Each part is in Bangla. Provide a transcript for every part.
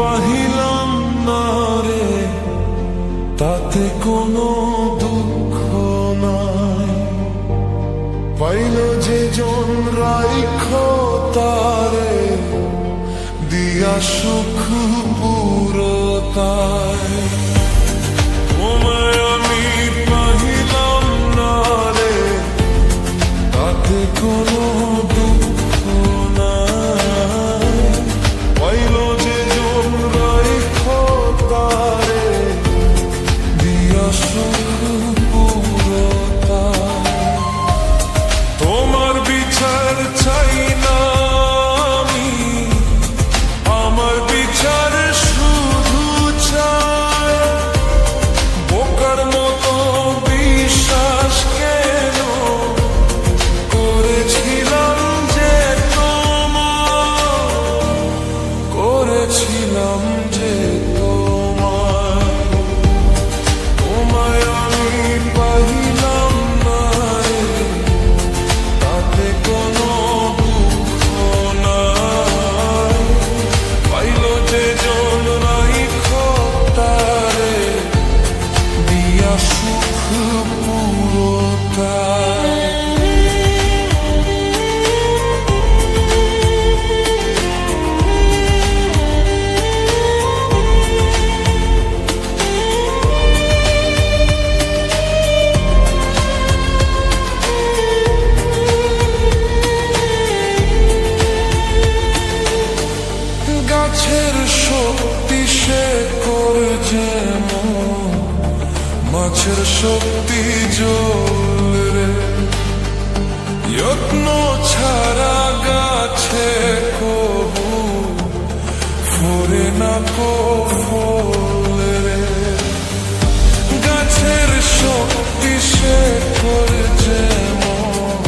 পাহিলাম না রে, তাতে কোনো দুঃখ নাই। পাইল যে জন রাইখ তারে, দিয়া সুখ পুরতায়। তোমায় আমি পাহিলাম না রে, তাতে কোনো দুঃখ নাই। পাইল যে জন রাইখ তারে, দিয়া সুখ পুরতায়। তোমার বিচার চাই না আমি, আমার বিচার শুধু চাই। বোকার মতো বিশ্বাস কেন করেছিলাম যে তোমার, করেছিলাম যে তোমার। তোমায় আমি পাহিলাম না রে, তাতে কোনো দুঃখ নাই। পাইল যে জন রাইখ তারে, দিয়া সুখ পুরতায়। গাছের শক্তি সে করে যেমন, মাছের শক্তি জল রে। যত্ন ছাড়া গাছে কবু ফোরে না কো ফল রে। গাছের শক্তি সে করে যেমন,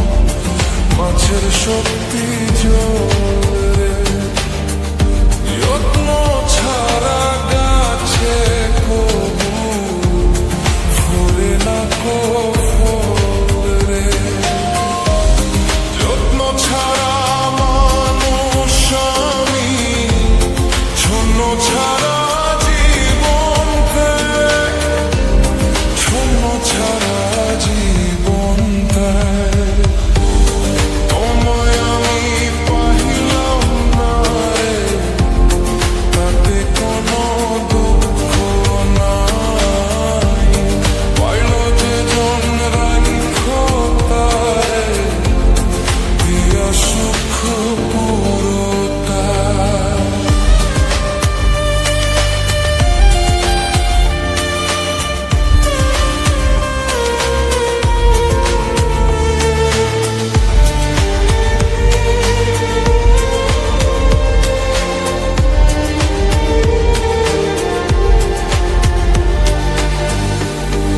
মাছের শক্তি জল রে। যত্ন ছাড়া গাছে কবু ফোরে না কো ফল রে। যত্ন ছাড়া মানুষ আমি, শূন্য ছাড়া জীবন দেয়, শূন্য ছাড়া জীবন দেয়। তোমায় আমি পাহিলাম না রে, তাতে কোনো দুঃখ নাই। পাইল যে জন রাইখ তারে, দিয়া সুখ পুরতায়।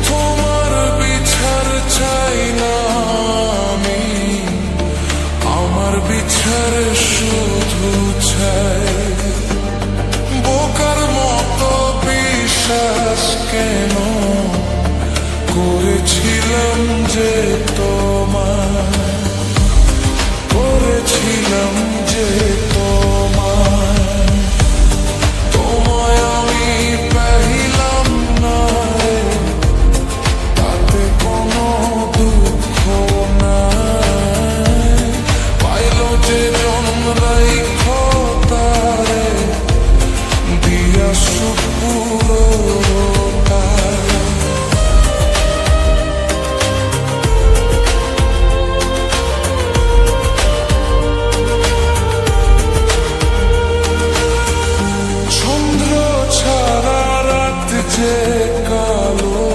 তোমার বিচার চাই না আমি, আমার বিচার শুধু চাই। বোকার মতো বিশ্বাস কেন করেছিলাম যে তোমার, করেছিলাম যে তোমার। তোমায় আমি পাহিলাম না রে, তাতে কোনো দুঃখ নাই। পাইল যে জন রাইখ তারে, দিয়া সুখ পুরতায়। চন্দ্র ছাড়া রাত যে কালো,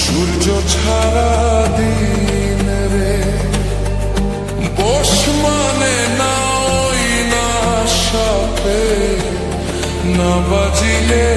সূর্য ছাড়া দিন রে। বস মানে না ওই না সাপে, না বাজিলে